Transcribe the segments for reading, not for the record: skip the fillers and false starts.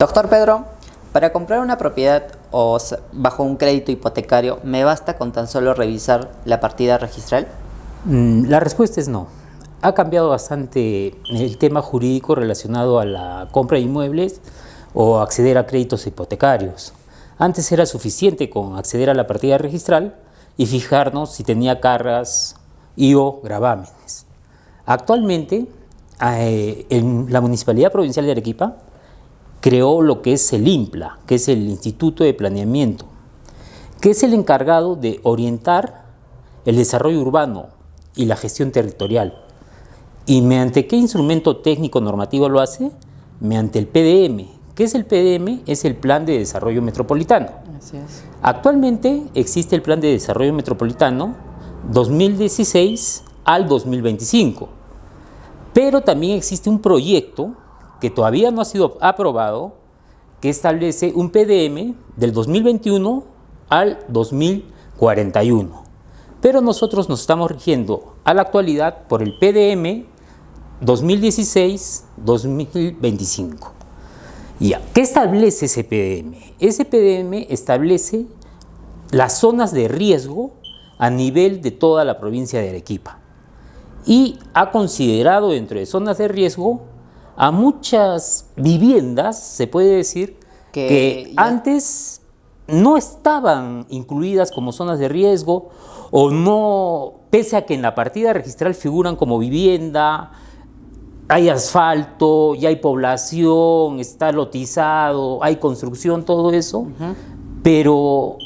Doctor Pedro, para comprar una propiedad bajo un crédito hipotecario, ¿me basta con tan solo revisar la partida registral? La respuesta es no. Ha cambiado bastante el tema jurídico relacionado a la compra de inmuebles o acceder a créditos hipotecarios. Antes era suficiente con acceder a la partida registral y fijarnos si tenía cargas y/o gravámenes. Actualmente, la Municipalidad Provincial de Arequipa creó lo que es el INPLA, que es el Instituto de Planeamiento, que es el encargado de orientar el desarrollo urbano y la gestión territorial. ¿Y mediante qué instrumento técnico normativo lo hace? Mediante el PDM. ¿Qué es el PDM? Es el Plan de Desarrollo Metropolitano. Así es. Actualmente existe el Plan de Desarrollo Metropolitano 2016 al 2025, pero también existe un proyecto que todavía no ha sido aprobado, que establece un PDM del 2021 al 2041. Pero nosotros nos estamos rigiendo a la actualidad por el PDM 2016-2025. ¿Qué establece ese PDM? Ese PDM establece las zonas de riesgo a nivel de toda la provincia de Arequipa y ha considerado dentro de zonas de riesgo a muchas viviendas, se puede decir, que antes no estaban incluidas como zonas de riesgo o no, pese a que en la partida registral figuran como vivienda, hay asfalto, ya hay población, está lotizado, hay construcción, todo eso, pero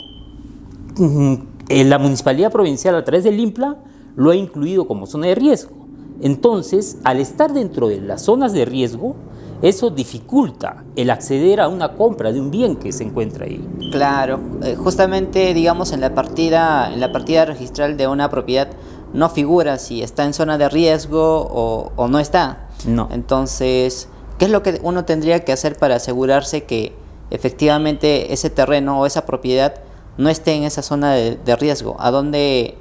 la Municipalidad Provincial a través del INPLA lo ha incluido como zona de riesgo. Entonces, al estar dentro de las zonas de riesgo, eso dificulta el acceder a una compra de un bien que se encuentra ahí. Claro, justamente digamos en la partida registral de una propiedad no figura si está en zona de riesgo o no está. No. Entonces, ¿qué es lo que uno tendría que hacer para asegurarse que efectivamente ese terreno o esa propiedad no esté en esa zona de riesgo? ¿A dónde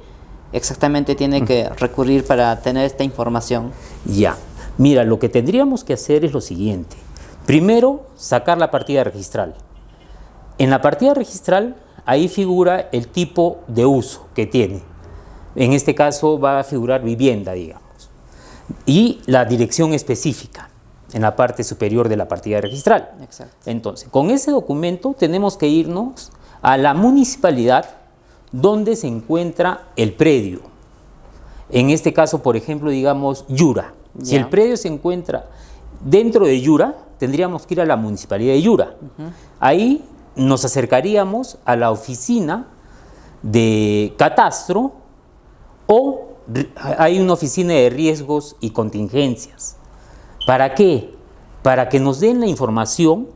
exactamente tiene que recurrir para tener esta información? Ya, mira, lo que tendríamos que hacer es lo siguiente. Primero, sacar la partida registral. En la partida registral, ahí figura el tipo de uso que tiene. En este caso va a figurar vivienda, digamos. Y la dirección específica en la parte superior de la partida registral. Exacto. Entonces, con ese documento tenemos que irnos a la municipalidad donde se encuentra el predio. En este caso, por ejemplo, digamos Yura. Si el predio se encuentra dentro de Yura, tendríamos que ir a la municipalidad de Yura. Ahí nos acercaríamos a la oficina de catastro o hay una oficina de riesgos y contingencias. ¿Para qué? Para que nos den la información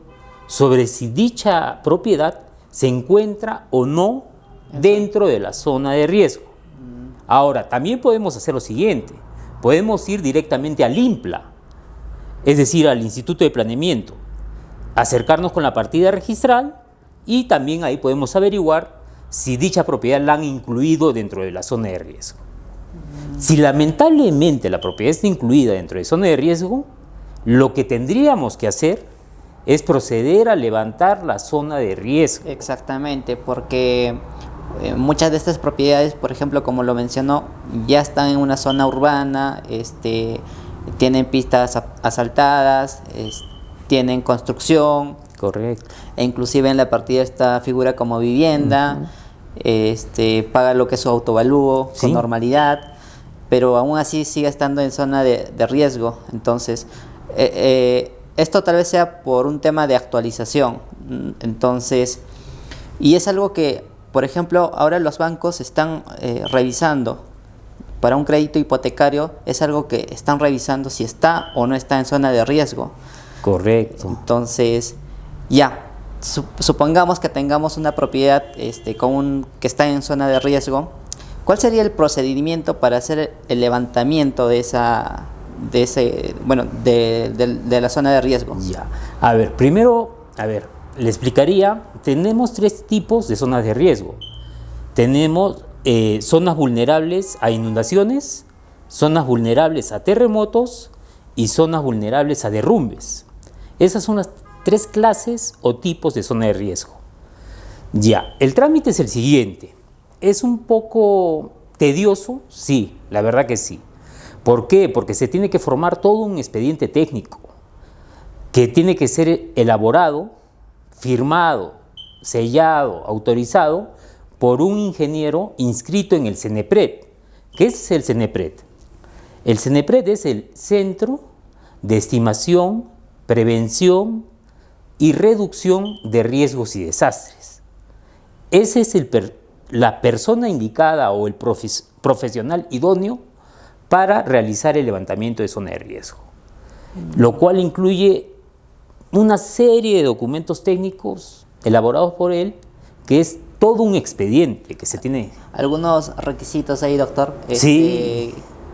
sobre si dicha propiedad se encuentra o no dentro de la zona de riesgo. Ahora, también podemos hacer lo siguiente. Podemos ir directamente al INPLA, es decir, al Instituto de Planeamiento, acercarnos con la partida registral y también ahí podemos averiguar si dicha propiedad la han incluido dentro de la zona de riesgo. Si lamentablemente la propiedad está incluida dentro de zona de riesgo, lo que tendríamos que hacer es proceder a levantar la zona de riesgo. Exactamente, porque muchas de estas propiedades, por ejemplo, como lo mencionó, ya están en una zona urbana, tienen pistas asfaltadas, tienen construcción. Correcto. E inclusive en la partida esta figura como vivienda, paga lo que es su autovalúo con normalidad, pero aún así sigue estando en zona de riesgo. Entonces, esto tal vez sea por un tema de actualización. Entonces, y es algo que, por ejemplo, ahora los bancos están revisando para un crédito hipotecario, es algo que están revisando si está o no está en zona de riesgo. Correcto. Entonces, supongamos que tengamos una propiedad que está en zona de riesgo. ¿Cuál sería el procedimiento para hacer el levantamiento de la zona de riesgo? A ver, primero, le explicaría, tenemos tres tipos de zonas de riesgo. Tenemos zonas vulnerables a inundaciones, zonas vulnerables a terremotos y zonas vulnerables a derrumbes. Esas son las 3 clases o tipos de zona de riesgo. Ya, el trámite es el siguiente. ¿Es un poco tedioso? Sí, la verdad que sí. ¿Por qué? Porque se tiene que formar todo un expediente técnico que tiene que ser elaborado, firmado, sellado, autorizado por un ingeniero inscrito en el CENEPRED. ¿Qué es el CENEPRED? El CENEPRED es el Centro de Estimación, Prevención y Reducción de Riesgos y Desastres. Ese es la persona indicada o el profesional idóneo para realizar el levantamiento de zona de riesgo, lo cual incluye una serie de documentos técnicos elaborados por él, que es todo un expediente que se tiene. ¿Algunos requisitos ahí, doctor? Sí.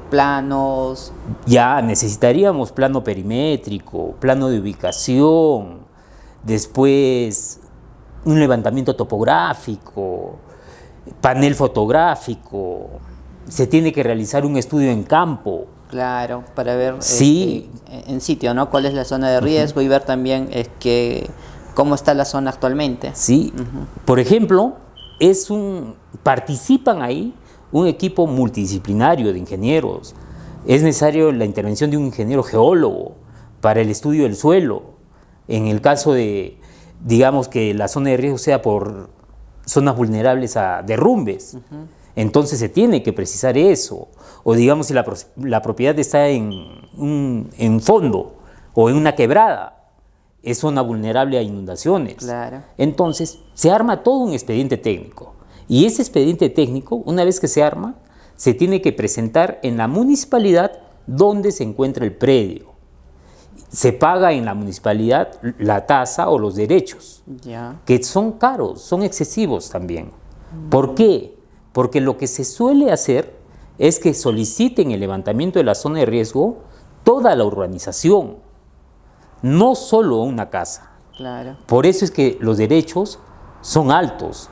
Planos. Ya necesitaríamos plano perimétrico, plano de ubicación, después un levantamiento topográfico, panel fotográfico, se tiene que realizar un estudio en campo. Claro, para ver Sí. En sitio, ¿no? Cuál es la zona de riesgo y ver también cómo está la zona actualmente. Sí. Por ejemplo, participan ahí un equipo multidisciplinario de ingenieros. Es necesario la intervención de un ingeniero geólogo para el estudio del suelo. En el caso de, digamos, que la zona de riesgo sea por zonas vulnerables a derrumbes, entonces se tiene que precisar eso. O digamos, si la propiedad está en fondo o en una quebrada, es zona vulnerable a inundaciones. Claro. Entonces, se arma todo un expediente técnico. Y ese expediente técnico, una vez que se arma, se tiene que presentar en la municipalidad donde se encuentra el predio. Se paga en la municipalidad la tasa o los derechos, Ya. que son caros, son excesivos también. ¿Por qué? Porque lo que se suele hacer es que soliciten el levantamiento de la zona de riesgo toda la urbanización, no solo una casa. Claro. Por eso es que los derechos son altos,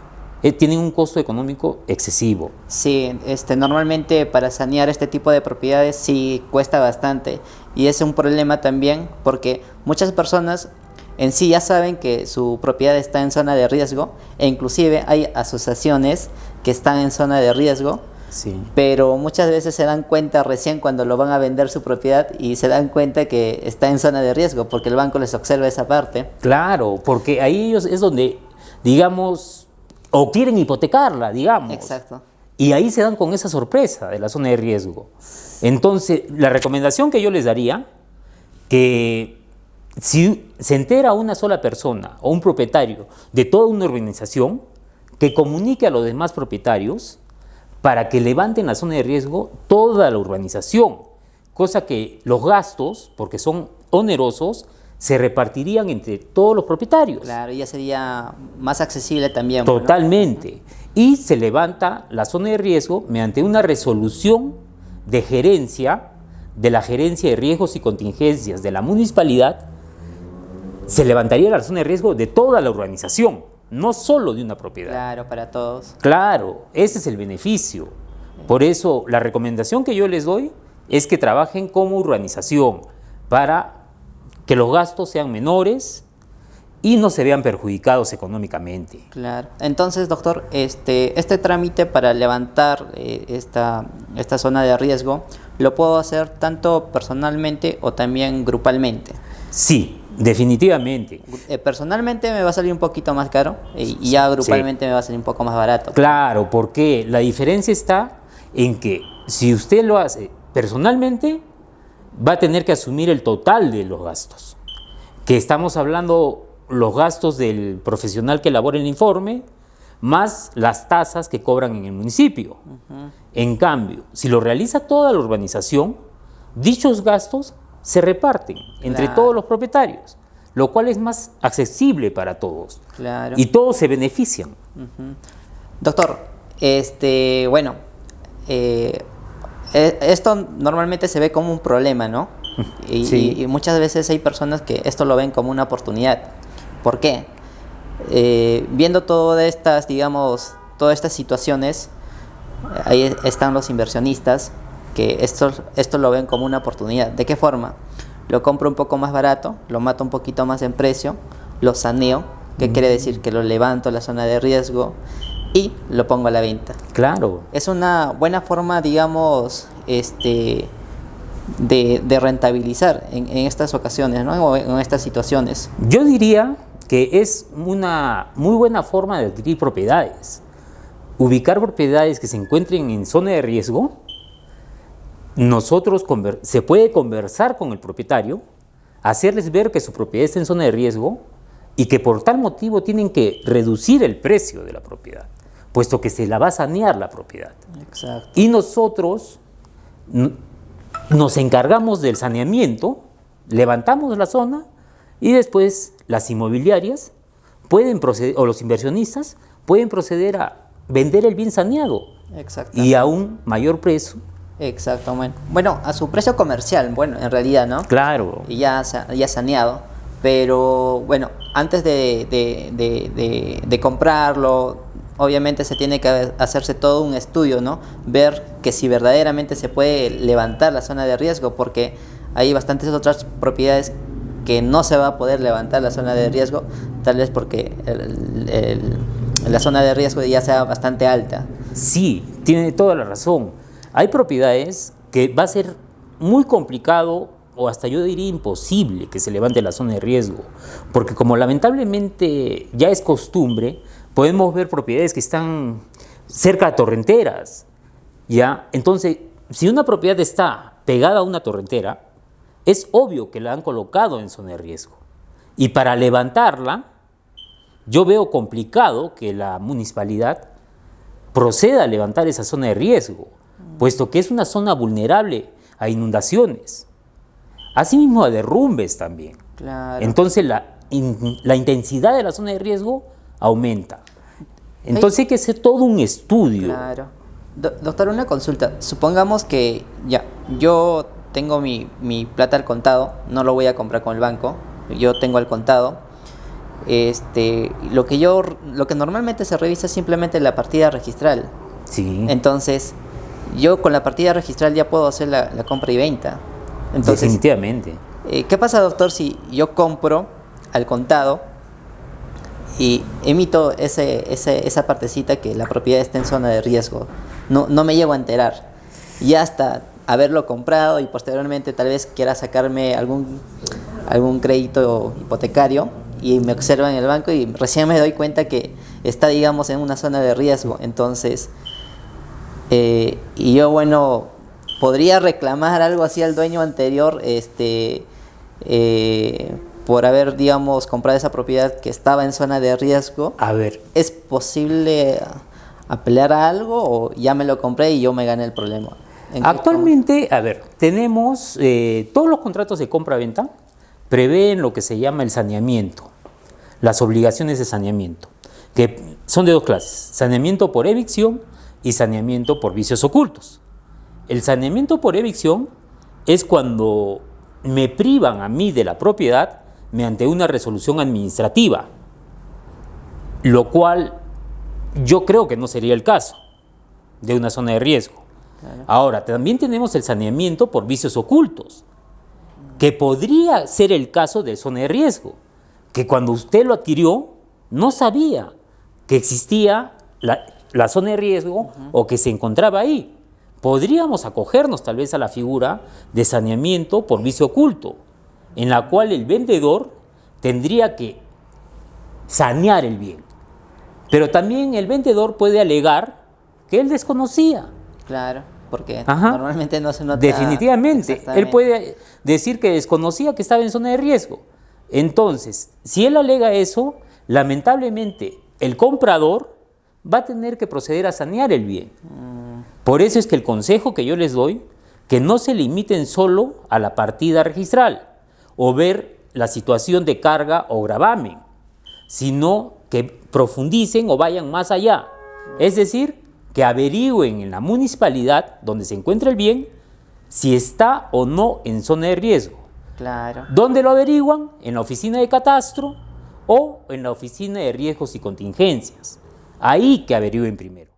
tienen un costo económico excesivo. Sí, normalmente para sanear este tipo de propiedades sí cuesta bastante y es un problema también porque muchas personas en sí ya saben que su propiedad está en zona de riesgo e inclusive hay asociaciones que están en zona de riesgo, Sí. pero muchas veces se dan cuenta recién cuando lo van a vender su propiedad y se dan cuenta que está en zona de riesgo porque el banco les observa esa parte. Claro, porque ahí ellos es donde, digamos, o quieren hipotecarla, digamos. Exacto. Y ahí se dan con esa sorpresa de la zona de riesgo. Entonces, la recomendación que yo les daría, que si se entera una sola persona o un propietario de toda una urbanización, que comunique a los demás propietarios para que levanten la zona de riesgo toda la urbanización, cosa que los gastos, porque son onerosos, se repartirían entre todos los propietarios. Claro, ya sería más accesible también. ¿No? Totalmente. Y se levanta la zona de riesgo mediante una resolución de gerencia, de la gerencia de riesgos y contingencias de la municipalidad. Se levantaría la zona de riesgo de toda la urbanización, no solo de una propiedad. Claro, para todos. Claro, ese es el beneficio. Por eso, la recomendación que yo les doy es que trabajen como urbanización para que los gastos sean menores y no se vean perjudicados económicamente. Claro. Entonces, doctor, este trámite para levantar esta zona de riesgo, ¿lo puedo hacer tanto personalmente o también grupalmente? Sí, definitivamente. Personalmente me va a salir un poquito más caro y ya grupalmente me va a salir un poco más barato. Claro, porque la diferencia está en que si usted lo hace personalmente, va a tener que asumir el total de los gastos. Que estamos hablando los gastos del profesional que elabora el informe, más las tasas que cobran en el municipio. En cambio, si lo realiza toda la urbanización, dichos gastos se reparten entre todos los propietarios, lo cual es más accesible para todos. Claro. Y todos se benefician. Doctor, bueno, esto normalmente se ve como un problema, ¿no? Y muchas veces hay personas que esto lo ven como una oportunidad. ¿Por qué? Viendo todas estas, digamos, todas estas situaciones, ahí están los inversionistas que esto lo ven como una oportunidad. ¿De qué forma? Lo compro un poco más barato, lo mato un poquito más en precio, lo saneo, que quiere decir que lo levanto a la zona de riesgo y lo pongo a la venta. Claro. Es una buena forma, digamos, de rentabilizar en estas ocasiones, ¿no? O en estas situaciones. Yo diría que es una muy buena forma de adquirir propiedades. Ubicar propiedades que se encuentren en zona de riesgo, se puede conversar con el propietario, hacerles ver que su propiedad está en zona de riesgo y que por tal motivo tienen que reducir el precio de la propiedad, puesto que se la va a sanear la propiedad. Exacto. Y nosotros nos encargamos del saneamiento, levantamos la zona y después las inmobiliarias pueden proceder, o los inversionistas pueden proceder a vender el bien saneado y a un mayor precio. Exactamente. Bueno, a su precio comercial, bueno, en realidad, ¿no? Claro. Y ya saneado. Pero bueno, antes de comprarlo, obviamente se tiene que hacerse todo un estudio, ¿no? Ver que si verdaderamente se puede levantar la zona de riesgo, porque hay bastantes otras propiedades que no se va a poder levantar la zona de riesgo, tal vez porque la zona de riesgo ya sea bastante alta. Sí, tiene toda la razón. Hay propiedades que va a ser muy complicado o hasta yo diría imposible que se levante la zona de riesgo, porque como lamentablemente ya es costumbre, podemos ver propiedades que están cerca de torrenteras, ¿ya? Entonces, si una propiedad está pegada a una torrentera, es obvio que la han colocado en zona de riesgo. Y para levantarla, yo veo complicado que la municipalidad proceda a levantar esa zona de riesgo, puesto que es una zona vulnerable a inundaciones, asimismo a derrumbes también. Claro. Entonces la intensidad de la zona de riesgo aumenta. Entonces hay que hacer todo un estudio. Claro. Doctor, una consulta. Supongamos que ya, yo tengo mi plata al contado, no lo voy a comprar con el banco, yo tengo al contado. Lo que normalmente se revisa es simplemente la partida registral. Sí. Entonces, yo con la partida registral ya puedo hacer la compra y venta. Entonces, definitivamente. ¿Qué pasa, doctor, si yo compro al contado y emito esa partecita que la propiedad está en zona de riesgo? No me llego a enterar. Y hasta haberlo comprado y posteriormente tal vez quiera sacarme algún crédito hipotecario y me observan en el banco y recién me doy cuenta que está, digamos, en una zona de riesgo. Entonces, y yo, bueno, podría reclamar algo así al dueño anterior, por haber, digamos, comprado esa propiedad que estaba en zona de riesgo. A ver. ¿Es posible apelar a algo o ya me lo compré y yo me gané el problema? Actualmente, a ver, tenemos todos los contratos de compra-venta prevén lo que se llama el saneamiento, las obligaciones de saneamiento, que son de dos clases: saneamiento por evicción y saneamiento por vicios ocultos. El saneamiento por evicción es cuando me privan a mí de la propiedad mediante una resolución administrativa, lo cual yo creo que no sería el caso de una zona de riesgo. Claro. Ahora, también tenemos el saneamiento por vicios ocultos, que podría ser el caso de zona de riesgo, que cuando usted lo adquirió no sabía que existía la zona de riesgo o que se encontraba ahí. Podríamos acogernos tal vez a la figura de saneamiento por vicio oculto, en la cual el vendedor tendría que sanear el bien. Pero también el vendedor puede alegar que él desconocía. Claro, porque normalmente no se nota. Definitivamente. Él puede decir que desconocía que estaba en zona de riesgo. Entonces, si él alega eso, lamentablemente el comprador va a tener que proceder a sanear el bien. Por eso es que el consejo que yo les doy, que no se limiten solo a la partida registral o ver la situación de carga o gravamen, sino que profundicen o vayan más allá. Es decir, que averigüen en la municipalidad donde se encuentra el bien si está o no en zona de riesgo. Claro. ¿Dónde lo averiguan? En la oficina de catastro o en la oficina de riesgos y contingencias. Ahí que averigüen primero.